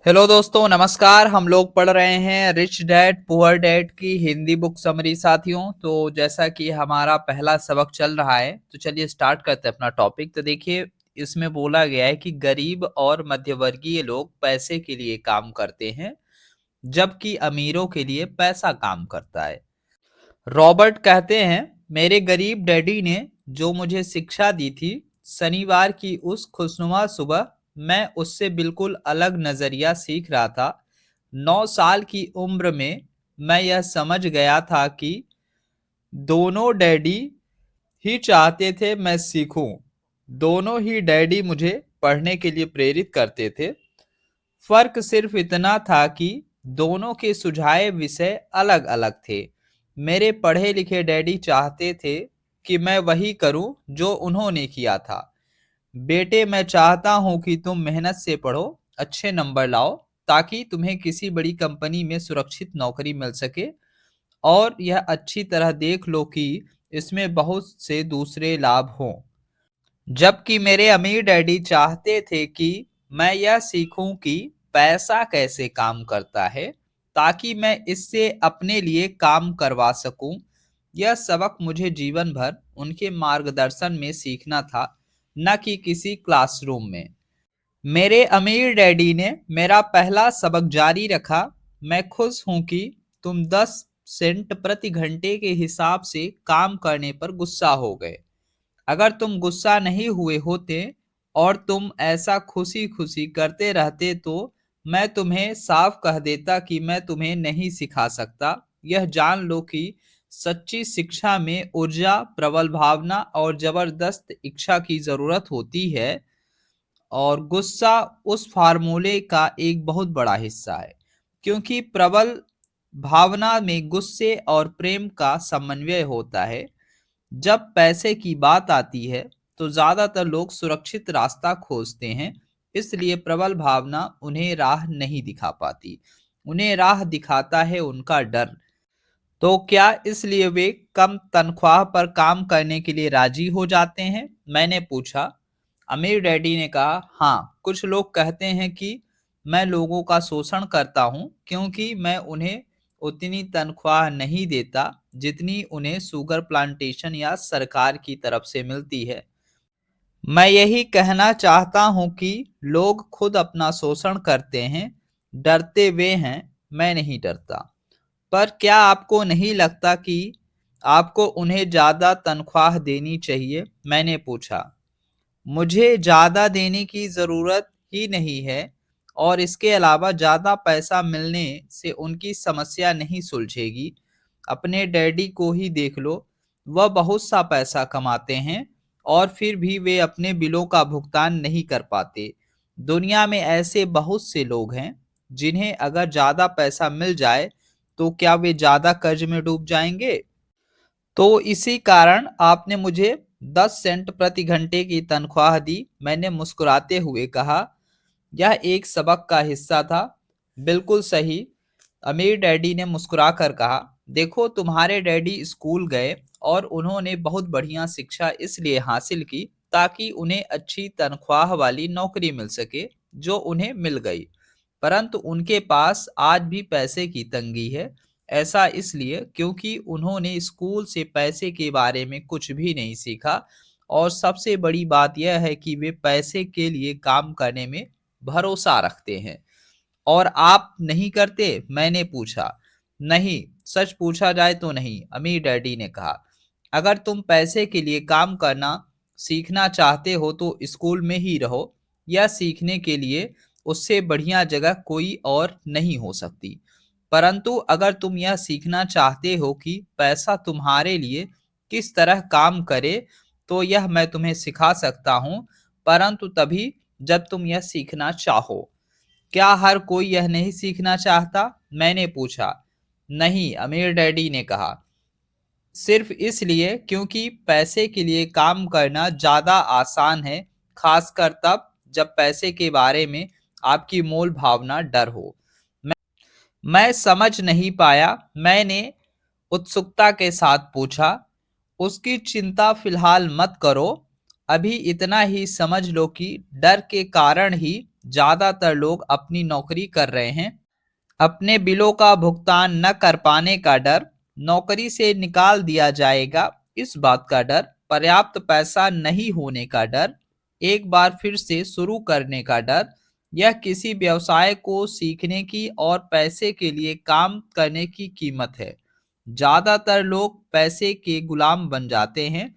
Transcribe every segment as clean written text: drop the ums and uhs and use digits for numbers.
Hello दोस्तों, नमस्कार। हम लोग पढ़ रहे हैं रिच डैड पुअर डैड की हिंदी बुक समरी साथियों। तो जैसा कि हमारा पहला सबक चल रहा है, तो चलिए स्टार्ट करते हैं अपना टॉपिक। तो देखिए, इसमें बोला गया है कि गरीब और मध्यवर्गीय लोग पैसे के लिए काम करते हैं, जबकि अमीरों के लिए पैसा काम करता है। रॉबर्ट कहते हैं, मेरे गरीब डैडी ने जो मुझे शिक्षा दी थी, शनिवार की उस खुशनुमा सुबह मैं उससे बिल्कुल अलग नजरिया सीख रहा था। 9 साल की उम्र में मैं यह समझ गया था कि दोनों डैडी ही चाहते थे मैं सीखूं। दोनों ही डैडी मुझे पढ़ने के लिए प्रेरित करते थे। फर्क सिर्फ इतना था कि दोनों के सुझाए विषय अलग अलग थे। मेरे पढ़े लिखे डैडी चाहते थे कि मैं वही करूं जो उन्होंने किया था। बेटे, मैं चाहता हूं कि तुम मेहनत से पढ़ो, अच्छे नंबर लाओ, ताकि तुम्हें किसी बड़ी कंपनी में सुरक्षित नौकरी मिल सके। और यह अच्छी तरह देख लो कि इसमें बहुत से दूसरे लाभ हों। जबकि मेरे अमीर डैडी चाहते थे कि मैं यह सीखूं कि पैसा कैसे काम करता है, ताकि मैं इससे अपने लिए काम करवा सकूं। यह सबक मुझे जीवन भर उनके मार्गदर्शन में सीखना था, न कि किसी क्लासरूम में। मेरे अमीर डैडी ने मेरा पहला सबक जारी रखा, मैं खुश हूं कि तुम 10 सेंट प्रति घंटे के हिसाब से काम करने पर गुस्सा हो गए। अगर तुम गुस्सा नहीं हुए होते और तुम ऐसा खुशी खुशी करते रहते, तो मैं तुम्हें साफ कह देता कि मैं तुम्हें नहीं सिखा सकता। यह जान लो कि सच्ची शिक्षा में ऊर्जा, प्रबल भावना और जबरदस्त इच्छा की जरूरत होती है, और गुस्सा उस फार्मूले का एक बहुत बड़ा हिस्सा है। क्योंकि प्रबल भावना में गुस्से और प्रेम का समन्वय होता है। जब पैसे की बात आती है, तो ज्यादातर लोग सुरक्षित रास्ता खोजते हैं, इसलिए प्रबल भावना उन्हें राह नहीं दिखा पाती। उन्हें राह दिखाता है उनका डर। तो क्या इसलिए वे कम तनख्वाह पर काम करने के लिए राजी हो जाते हैं? मैंने पूछा। अमीर डैडी ने कहा, हाँ, कुछ लोग कहते हैं कि मैं लोगों का शोषण करता हूँ, क्योंकि मैं उन्हें उतनी तनख्वाह नहीं देता जितनी उन्हें शुगर प्लांटेशन या सरकार की तरफ से मिलती है। मैं यही कहना चाहता हूँ कि लोग खुद अपना शोषण करते हैं, डरते वे हैं, मैं नहीं डरता। पर क्या आपको नहीं लगता कि आपको उन्हें ज्यादा तनख्वाह देनी चाहिए? मैंने पूछा। मुझे ज्यादा देने की जरूरत ही नहीं है, और इसके अलावा ज्यादा पैसा मिलने से उनकी समस्या नहीं सुलझेगी। अपने डैडी को ही देख लो, वह बहुत सा पैसा कमाते हैं और फिर भी वे अपने बिलों का भुगतान नहीं कर पाते। दुनिया में ऐसे बहुत से लोग हैं जिन्हें अगर ज्यादा पैसा मिल जाए, तो क्या वे ज्यादा कर्ज में डूब जाएंगे? तो इसी कारण आपने मुझे 10 सेंट प्रति घंटे की तनख्वाह दी, मैंने मुस्कुराते हुए कहा। यह एक सबक का हिस्सा था। बिल्कुल सही, अमीर डैडी ने मुस्कुराकर कहा। देखो, तुम्हारे डैडी स्कूल गए और उन्होंने बहुत बढ़िया शिक्षा इसलिए हासिल की ताकि उन्हें अच्छी तनख्वाह वाली नौकरी मिल सके, जो उन्हें मिल गई। परंतु उनके पास आज भी पैसे की तंगी है। ऐसा इसलिए क्योंकि उन्होंने स्कूल से पैसे के बारे में कुछ भी नहीं सीखा, और सबसे बड़ी बात यह है कि वे पैसे के लिए काम करने में भरोसा रखते हैं। और आप नहीं करते? मैंने पूछा। नहीं, सच पूछा जाए तो नहीं, अमीर डैडी ने कहा। अगर तुम पैसे के लिए काम करना सीखना चाहते हो, तो स्कूल में ही रहो। यह सीखने के लिए उससे बढ़िया जगह कोई और नहीं हो सकती। परंतु अगर तुम यह सीखना चाहते हो कि पैसा तुम्हारे लिए किस तरह काम करे, तो यह मैं तुम्हें सिखा सकता हूँ, परंतु तभी जब तुम यह सीखना चाहो। क्या हर कोई यह नहीं सीखना चाहता? मैंने पूछा। नहीं, अमीर डैडी ने कहा। सिर्फ इसलिए क्योंकि पैसे के लिए काम करना ज्यादा आसान है, खासकर तब जब पैसे के बारे में आपकी मूल भावना डर हो। मैं मैं समझ नहीं पाया, मैंने उत्सुकता के साथ पूछा। उसकी चिंता फिलहाल मत करो, अभी इतना ही समझ लो कि डर के कारण ही ज्यादातर लोग अपनी नौकरी कर रहे हैं। अपने बिलों का भुगतान न कर पाने का डर, नौकरी से निकाल दिया जाएगा इस बात का डर, पर्याप्त पैसा नहीं होने का डर, एक बार फिर से शुरू करने का डर, यह किसी व्यवसाय को सीखने की और पैसे के लिए काम करने की कीमत है। ज्यादातर लोग पैसे के गुलाम बन जाते हैं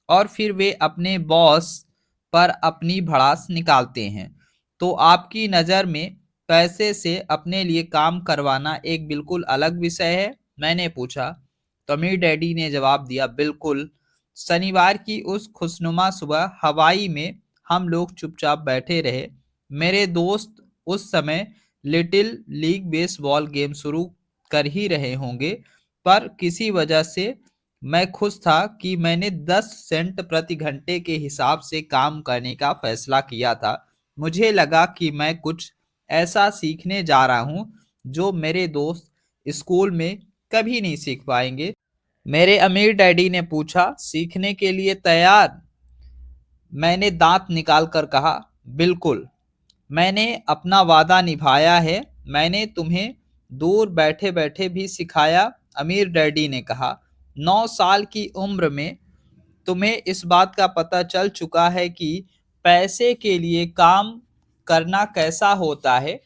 और फिर वे अपने बॉस पर अपनी भड़ास निकालते हैं। तो आपकी नज़र में पैसे से अपने लिए काम करवाना एक बिल्कुल अलग विषय है? मैंने पूछा। तो अमीर डैडी ने जवाब दिया, बिल्कुल। शनिवार की उस खुशनुमा सुबह हवाई में हम लोग चुपचाप बैठे रहे। मेरे दोस्त उस समय लिटिल लीग बेसबॉल गेम शुरू कर ही रहे होंगे, पर किसी वजह से मैं खुश था कि मैंने 10 सेंट प्रति घंटे के हिसाब से काम करने का फैसला किया था। मुझे लगा कि मैं कुछ ऐसा सीखने जा रहा हूँ जो मेरे दोस्त स्कूल में कभी नहीं सीख पाएंगे। मेरे अमीर डैडी ने पूछा, सीखने के लिए तैयार? मैंने दांत निकाल कर कहा, बिल्कुल। मैंने अपना वादा निभाया है। मैंने तुम्हें दूर बैठे बैठे भी सिखाया, अमीर डैडी ने कहा। 9 साल की उम्र में तुम्हें इस बात का पता चल चुका है कि पैसे के लिए काम करना कैसा होता है।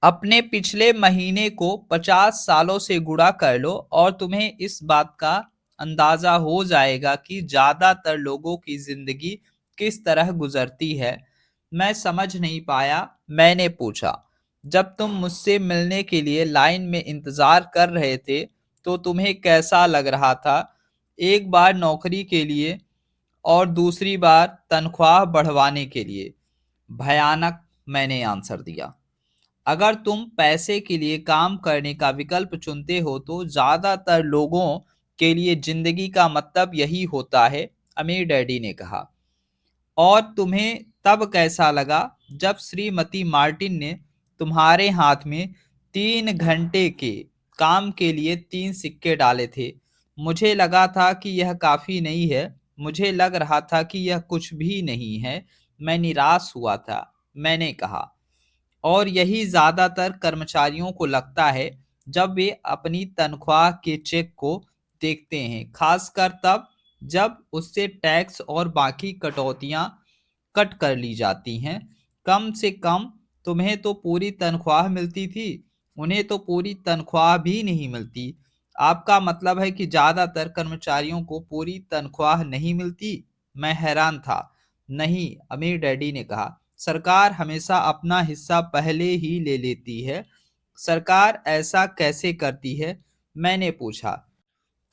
अपने पिछले महीने को 50 सालों से गुणा कर लो और तुम्हें इस बात का अंदाजा हो जाएगा कि ज्यादातर लोगों की जिंदगी किस तरह गुजरती है। मैं समझ नहीं पाया। मैंने पूछा, जब तुम मुझसे मिलने के लिए लाइन में इंतजार कर रहे थे तो तुम्हें कैसा लग रहा था? एक बार नौकरी के लिए और दूसरी बार तनख्वाह बढ़वाने के लिए। भयानक, मैंने आंसर दिया। अगर तुम पैसे के लिए काम करने का विकल्प चुनते हो तो ज्यादातर लोगों के लिए जिंदगी का मतलब यही होता है, अमीर डैडी ने कहा। और तुम्हें तब कैसा लगा जब श्रीमती मार्टिन ने तुम्हारे हाथ में 3 घंटे के काम के लिए 3 सिक्के डाले थे? मुझे लगा था कि यह काफी नहीं है। मुझे लग रहा था कि यह कुछ भी नहीं है। मैं निराश हुआ था, मैंने कहा। और यही ज्यादातर कर्मचारियों को लगता है जब वे अपनी तनख्वाह के चेक को देखते हैं, खासकर तब जब उससे टैक्स और बाकी कटौतियां कट कर ली जाती हैं। कम से कम तुम्हें तो पूरी तनख्वाह मिलती थी, उन्हें तो पूरी तनख्वाह भी नहीं मिलती। आपका मतलब है कि ज्यादातर कर्मचारियों को पूरी तनख्वाह नहीं मिलती? मैं हैरान था। नहीं, अमीर डैडी ने कहा, सरकार हमेशा अपना हिस्सा पहले ही ले लेती है। सरकार ऐसा कैसे करती है? मैंने पूछा।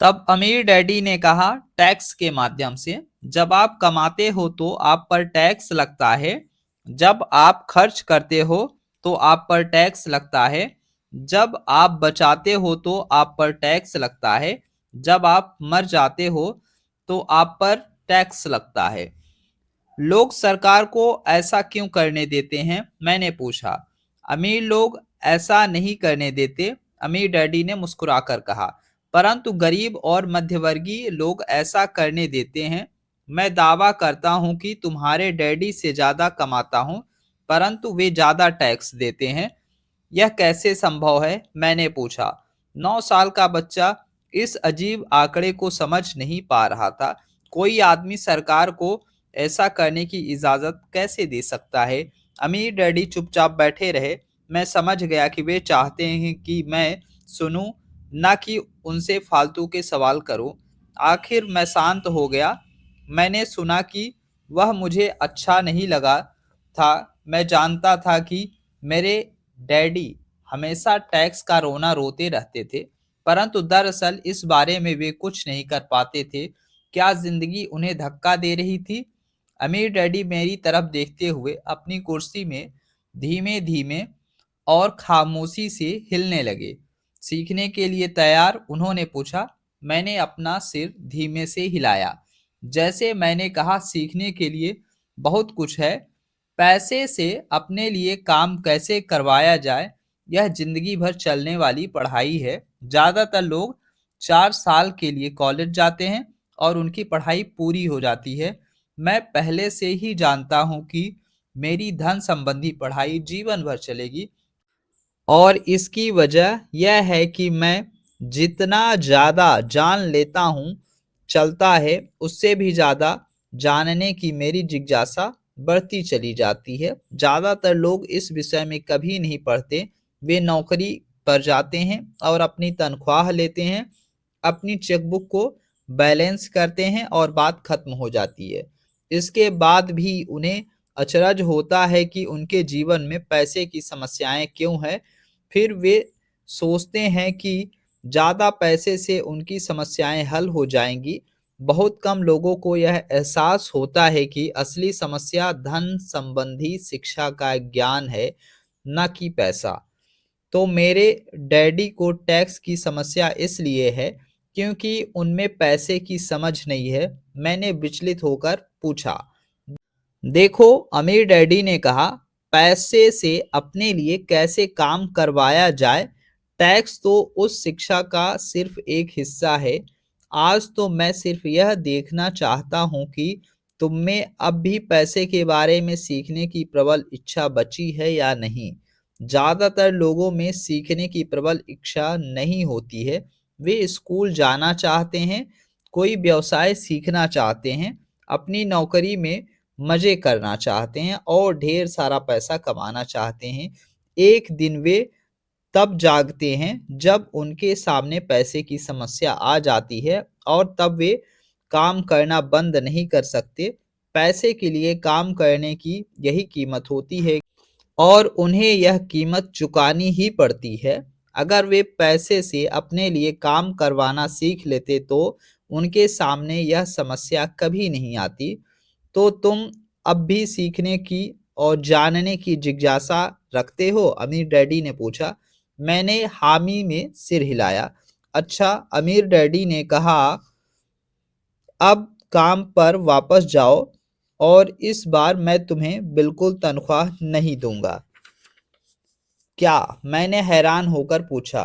तब अमीर डैडी ने कहा, टैक्स के माध्यम से। जब आप कमाते हो तो आप पर टैक्स लगता है, जब आप खर्च करते हो तो आप पर टैक्स लगता है, जब आप बचाते हो तो आप पर टैक्स लगता है, जब आप मर जाते हो तो आप पर टैक्स लगता है। लोग सरकार को ऐसा क्यों करने देते हैं? मैंने पूछा। अमीर लोग ऐसा नहीं करने देते, अमीर डैडी ने मुस्कुराकर कहा, परंतु गरीब और मध्यवर्गीय लोग ऐसा करने देते हैं। मैं दावा करता हूं कि तुम्हारे डैडी से ज्यादा कमाता हूं, परंतु वे ज्यादा टैक्स देते हैं। यह कैसे संभव है? मैंने पूछा। 9 साल का बच्चा इस अजीब आंकड़े को समझ नहीं पा रहा था। कोई आदमी सरकार को ऐसा करने की इजाजत कैसे दे सकता है? अमीर डैडी चुपचाप बैठे रहे। मैं समझ गया कि वे चाहते हैं कि मैं सुनूं, न कि उनसे फालतू के सवाल करूं। आखिर मैं शांत हो गया। मैंने सुना कि वह मुझे अच्छा नहीं लगा था। मैं जानता था कि मेरे डैडी हमेशा टैक्स का रोना रोते रहते थे, परंतु दरअसल इस बारे में वे कुछ नहीं कर पाते थे। क्या जिंदगी उन्हें धक्का दे रही थी? अमीर डैडी मेरी तरफ देखते हुए अपनी कुर्सी में धीमे धीमे और खामोशी से हिलने लगे। सीखने के लिए तैयार? उन्होंने पूछा। मैंने अपना सिर धीमे से हिलाया, जैसे मैंने कहा, सीखने के लिए बहुत कुछ है। पैसे से अपने लिए काम कैसे करवाया जाए, यह जिंदगी भर चलने वाली पढ़ाई है। ज्यादातर लोग 4 साल के लिए कॉलेज जाते हैं और उनकी पढ़ाई पूरी हो जाती है। मैं पहले से ही जानता हूँ कि मेरी धन संबंधी पढ़ाई जीवन भर चलेगी और इसकी वजह यह है कि मैं जितना ज़्यादा जान लेता हूँ चलता है, उससे भी ज़्यादा जानने की मेरी जिज्ञासा बढ़ती चली जाती है। ज़्यादातर लोग इस विषय में कभी नहीं पढ़ते। वे नौकरी पर जाते हैं और अपनी तनख्वाह लेते हैं, अपनी चेकबुक को बैलेंस करते हैं और बात खत्म हो जाती है। इसके बाद भी उन्हें अचरज होता है कि उनके जीवन में पैसे की समस्याएँ क्यों हैं। फिर वे सोचते हैं कि ज़्यादा पैसे से उनकी समस्याएँ हल हो जाएँगी। बहुत कम लोगों को यह एहसास होता है कि असली समस्या धन संबंधी शिक्षा का ज्ञान है, ना कि पैसा। तो मेरे डैडी को टैक्स की समस्या इसलिए है क्योंकि उनमें पैसे की समझ नहीं है। मैंने विचलित होकर पूछा, देखो, अमीर डैडी ने कहा, पैसे से अपने लिए कैसे काम करवाया जाए, टैक्स तो उस शिक्षा का सिर्फ एक हिस्सा है। आज तो मैं सिर्फ यह देखना चाहता हूँ कि तुम में अब भी पैसे के बारे में सीखने की प्रबल इच्छा बची है या नहीं। ज़्यादातर लोगों में सीखने की प्रबल इच्छा नहीं होती है। वे स्कूल जाना चाहते हैं, कोई व्यवसाय सीखना चाहते हैं, अपनी नौकरी में मज़े करना चाहते हैं और ढेर सारा पैसा कमाना चाहते हैं। एक दिन वे तब जागते हैं जब उनके सामने पैसे की समस्या आ जाती है और तब वे काम करना बंद नहीं कर सकते। पैसे के लिए काम करने की यही कीमत होती है और उन्हें यह कीमत चुकानी ही पड़ती है। अगर वे पैसे से अपने लिए काम करवाना सीख लेते तो उनके सामने यह समस्या कभी नहीं आती। तो तुम अब भी सीखने की और जानने की जिज्ञासा रखते हो? अमीर डैडी ने पूछा। मैंने हामी में सिर हिलाया। अच्छा, अमीर डैडी ने कहा, अब काम पर वापस जाओ और इस बार मैं तुम्हें बिल्कुल तनख्वाह नहीं दूंगा। क्या? मैंने हैरान होकर पूछा।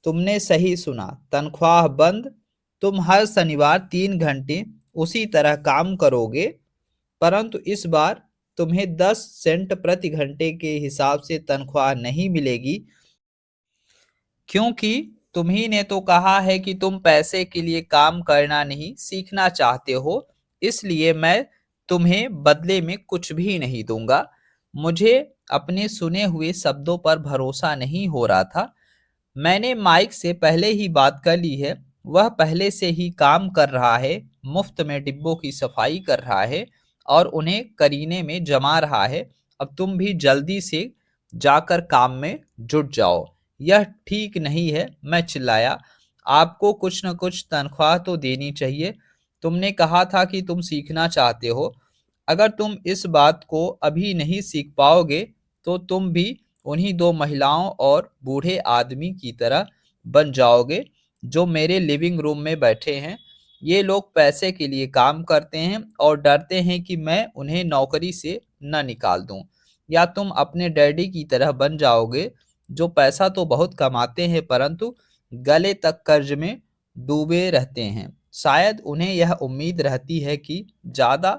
तुमने सही सुना, तनख्वाह बंद। तुम हर शनिवार 3 घंटे उसी तरह काम करोगे, परंतु इस बार तुम्हें 10 सेंट प्रति घंटे के हिसाब से तनख्वाह नहीं मिलेगी, क्योंकि तुम्ही ने तो कहा है कि तुम पैसे के लिए काम करना नहीं सीखना चाहते हो। इसलिए मैं तुम्हें बदले में कुछ भी नहीं दूंगा। मुझे अपने सुने हुए शब्दों पर भरोसा नहीं हो रहा था। मैंने माइक से पहले ही बात कर ली है। वह पहले से ही काम कर रहा है, मुफ्त में डिब्बों की सफाई कर रहा है और उन्हें करीने में जमा रहा है। अब तुम भी जल्दी से जाकर काम में जुट जाओ। यह ठीक नहीं है, मैं चिल्लाया। आपको कुछ न कुछ तनख्वाह तो देनी चाहिए। तुमने कहा था कि तुम सीखना चाहते हो। अगर तुम इस बात को अभी नहीं सीख पाओगे तो तुम भी उन्हीं 2 महिलाओं और बूढ़े आदमी की तरह बन जाओगे जो मेरे लिविंग रूम में बैठे हैं। ये लोग पैसे के लिए काम करते हैं और डरते हैं कि मैं उन्हें नौकरी से न निकाल दूं। या तुम अपने डैडी की तरह बन जाओगे जो पैसा तो बहुत कमाते हैं परंतु गले तक कर्ज में डूबे रहते हैं। शायद उन्हें यह उम्मीद रहती है कि ज़्यादा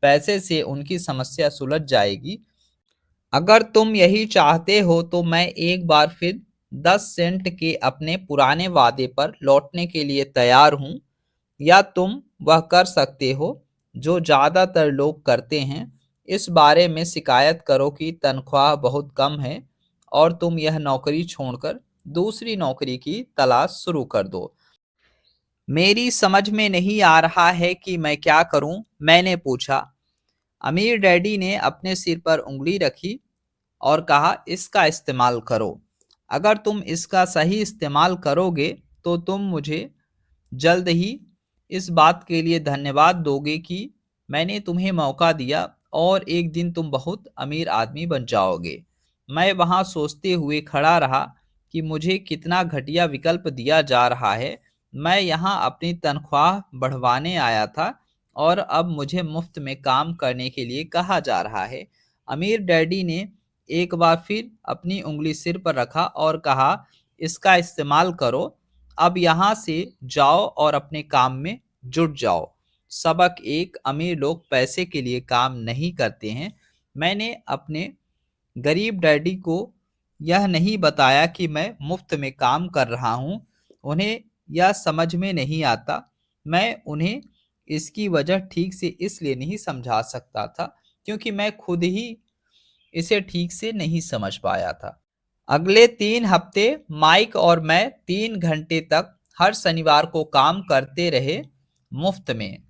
पैसे से उनकी समस्या सुलझ जाएगी। अगर तुम यही चाहते हो तो मैं एक बार फिर 10 सेंट के अपने पुराने वादे पर लौटने के लिए तैयार हूँ। या तुम वह कर सकते हो जो ज़्यादातर लोग करते हैं, इस बारे में शिकायत करो कि तनख्वाह बहुत कम है और तुम यह नौकरी छोड़कर दूसरी नौकरी की तलाश शुरू कर दो। मेरी समझ में नहीं आ रहा है कि मैं क्या करूं, मैंने पूछा। अमीर डैडी ने अपने सिर पर उंगली रखी और कहा, इसका इस्तेमाल करो। अगर तुम इसका सही इस्तेमाल करोगे तो तुम मुझे जल्द ही इस बात के लिए धन्यवाद दोगे कि मैंने तुम्हें मौका दिया और एक दिन तुम बहुत अमीर आदमी बन जाओगे। मैं वहां सोचते हुए खड़ा रहा कि मुझे कितना घटिया विकल्प दिया जा रहा है। मैं यहाँ अपनी तनख्वाह बढ़वाने आया था और अब मुझे मुफ्त में काम करने के लिए कहा जा रहा है। अमीर डैडी ने एक बार फिर अपनी उंगली सिर पर रखा और कहा, इसका इस्तेमाल करो। अब यहाँ से जाओ और अपने काम में जुट जाओ। सबक एक, अमीर लोग पैसे के लिए काम नहीं करते हैं। मैंने अपने गरीब डैडी को यह नहीं बताया कि मैं मुफ्त में काम कर रहा हूँ। उन्हें यह समझ में नहीं आता। मैं उन्हें इसकी वजह ठीक से इसलिए नहीं समझा सकता था क्योंकि मैं खुद ही इसे ठीक से नहीं समझ पाया था। अगले 3 हफ्ते माइक और मैं 3 घंटे तक हर शनिवार को काम करते रहे, मुफ्त में।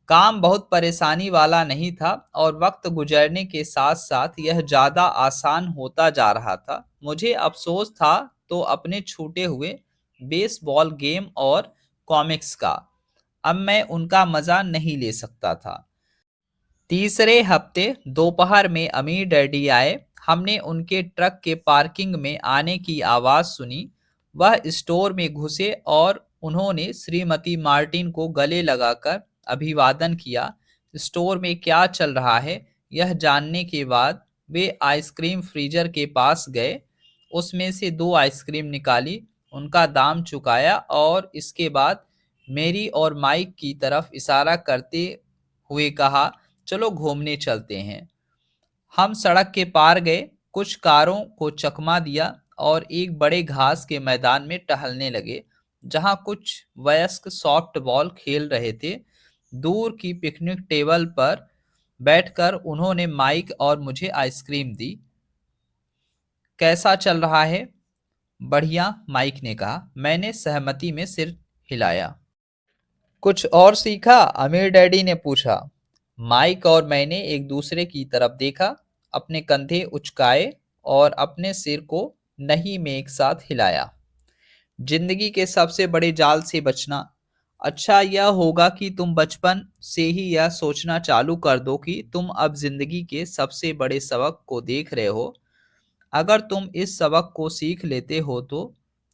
काम बहुत परेशानी वाला नहीं था और वक्त गुजरने के साथ साथ यह ज़्यादा आसान होता जा रहा था। मुझे अफसोस था तो अपने छूटे हुए बेसबॉल गेम और कॉमिक्स का। अब मैं उनका मज़ा नहीं ले सकता था। तीसरे हफ्ते दोपहर में अमीर डैडी आए। हमने उनके ट्रक के पार्किंग में आने की आवाज़ सुनी। वह स्टोर में घुसे और उन्होंने श्रीमती मार्टिन को गले लगाकर अभिवादन किया। स्टोर में क्या चल रहा है यह जानने के बाद वे आइसक्रीम फ्रीजर के पास गए, उसमें से 2 आइसक्रीम निकाली, उनका दाम चुकाया और इसके बाद मेरी और माइक की तरफ इशारा करते हुए कहा, चलो घूमने चलते हैं। हम सड़क के पार गए, कुछ कारों को चकमा दिया और एक बड़े घास के मैदान में टहलने लगे जहां कुछ वयस्क सॉफ्टबॉल खेल रहे थे। दूर की पिकनिक टेबल पर बैठकर उन्होंने माइक और मुझे आइसक्रीम दी। कैसा चल रहा है? बढ़िया, माइक ने कहा। मैंने सहमति में सिर हिलाया। कुछ और सीखा? अमीर डैडी ने पूछा। माइक और मैंने एक दूसरे की तरफ देखा, अपने कंधे उचकाए और अपने सिर को नहीं में एक साथ हिलाया। जिंदगी के सबसे बड़े जाल से बचना। अच्छा यह होगा कि तुम बचपन से ही यह सोचना चालू कर दो कि तुम अब जिंदगी के सबसे बड़े सबक को देख रहे हो। अगर तुम इस सबक को सीख लेते हो तो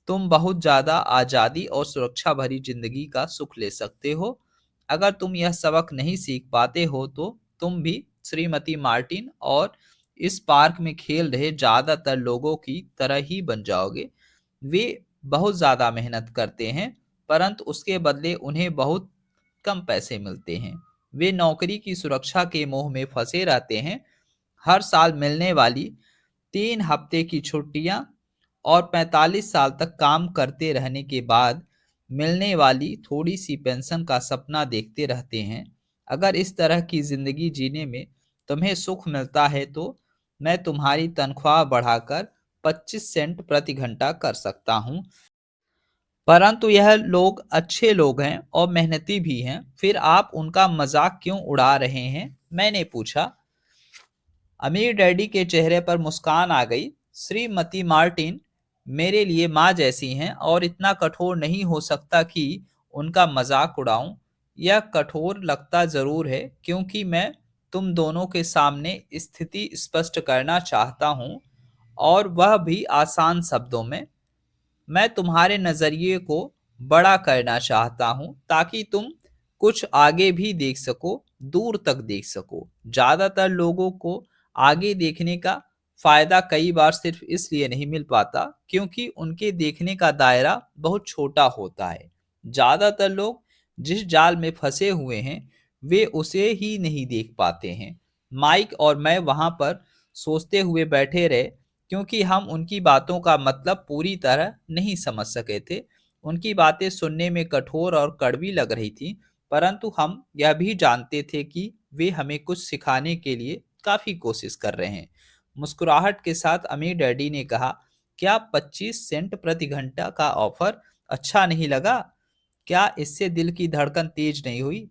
तुम बहुत ज़्यादा आज़ादी और सुरक्षा भरी जिंदगी का सुख ले सकते हो। अगर तुम यह सबक नहीं सीख पाते हो तो तुम भी श्रीमती मार्टिन और इस पार्क में खेल रहे ज़्यादातर लोगों की तरह ही बन जाओगे। वे बहुत ज़्यादा मेहनत करते हैं परंतु उसके बदले उन्हें बहुत कम पैसे मिलते हैं। वे नौकरी की सुरक्षा के मोह में फंसे रहते हैं। हर साल मिलने वाली 3 हफ्ते की छुट्टियां और 45 साल तक काम करते रहने के बाद मिलने वाली थोड़ी सी पेंशन का सपना देखते रहते हैं। अगर इस तरह की जिंदगी जीने में तुम्हें सुख मिलता है तो मैं तुम्हारी तनख्वाह बढ़ाकर 25 सेंट प्रति घंटा कर सकता हूँ। परंतु यह लोग अच्छे लोग हैं और मेहनती भी हैं, फिर आप उनका मजाक क्यों उड़ा रहे हैं? मैंने पूछा। अमीर डैडी के चेहरे पर मुस्कान आ गई। श्रीमती मार्टिन मेरे लिए माँ जैसी हैं और इतना कठोर नहीं हो सकता कि उनका मजाक उड़ाऊं। यह कठोर लगता जरूर है क्योंकि मैं तुम दोनों के सामने स्थिति स्पष्ट करना चाहता हूँ और वह भी आसान शब्दों में। मैं तुम्हारे नज़रिए को बड़ा करना चाहता हूँ ताकि तुम कुछ आगे भी देख सको, दूर तक देख सको। ज़्यादातर लोगों को आगे देखने का फायदा कई बार सिर्फ इसलिए नहीं मिल पाता क्योंकि उनके देखने का दायरा बहुत छोटा होता है। ज़्यादातर लोग जिस जाल में फंसे हुए हैं वे उसे ही नहीं देख पाते हैं। माइक और मैं वहां पर सोचते हुए बैठे रहे क्योंकि हम उनकी बातों का मतलब पूरी तरह नहीं समझ सके थे। उनकी बातें सुनने में कठोर और कड़वी लग रही थी परंतु हम यह भी जानते थे कि वे हमें कुछ सिखाने के लिए काफी कोशिश कर रहे हैं। मुस्कुराहट के साथ अमीर डैडी ने कहा, क्या 25 सेंट प्रति घंटा का ऑफर अच्छा नहीं लगा? क्या इससे दिल की धड़कन तेज नहीं हुई?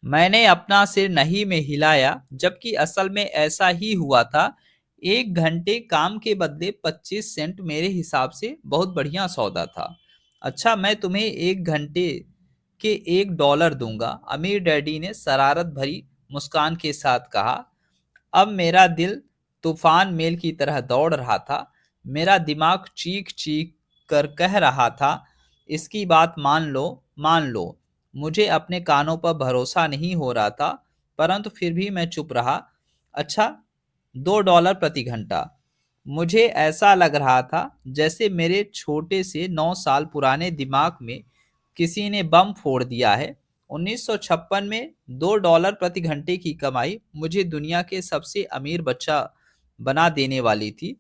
मैंने अपना सिर नहीं में हिलाया, जबकि असल में ऐसा ही हुआ था। 1 घंटे काम के बदले 25 सेंट मेरे हिसाब से बहुत बढ़िया सौदा था। अच्छा मैं तुम्हें 1 घंटे के $1 दूंगा, अमीर डैडी ने शरारत भरी मुस्कान के साथ कहा। अब मेरा दिल तूफान मेल की तरह दौड़ रहा था। मेरा दिमाग चीख चीख कर कह रहा था, इसकी बात मान लो, मान लो। मुझे अपने कानों पर भरोसा नहीं हो रहा था परंतु फिर भी मैं चुप रहा। अच्छा, $2 प्रति घंटा। मुझे ऐसा लग रहा था जैसे मेरे छोटे से 9 साल पुराने दिमाग में किसी ने बम फोड़ दिया है। 1956 में $2 प्रति घंटे की कमाई मुझे दुनिया के सबसे अमीर बच्चा बना देने वाली थी।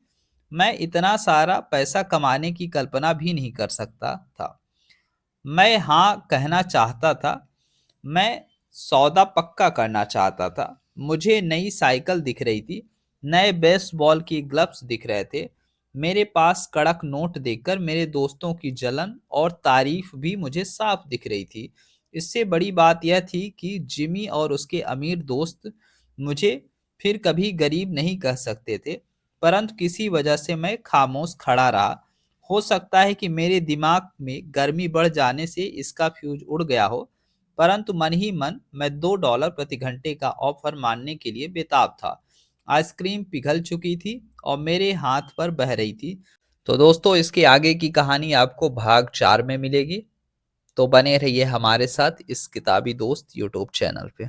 मैं इतना सारा पैसा कमाने की कल्पना भी नहीं कर सकता था। मैं हाँ कहना चाहता था। मैं सौदा पक्का करना चाहता था। मुझे नई साइकिल दिख रही थी, नए बेसबॉल की ग्लव्स दिख रहे थे। मेरे पास कड़क नोट देखकर मेरे दोस्तों की जलन और तारीफ भी मुझे साफ दिख रही थी। इससे बड़ी बात यह थी कि जिमी और उसके अमीर दोस्त मुझे फिर कभी गरीब नहीं कह सकते थे, परंतु किसी वजह से मैं खामोश खड़ा रहा। हो सकता है कि मेरे दिमाग में गर्मी बढ़ जाने से इसका फ्यूज उड़ गया हो, परंतु मन ही मन मैं $2 प्रति घंटे का ऑफर मानने के लिए बेताब था। आइसक्रीम पिघल चुकी थी और मेरे हाथ पर बह रही थी। तो दोस्तों, इसके आगे की कहानी आपको भाग 4 में मिलेगी। तो बने रहिए हमारे साथ इस किताबी दोस्त यूट्यूब चैनल पे।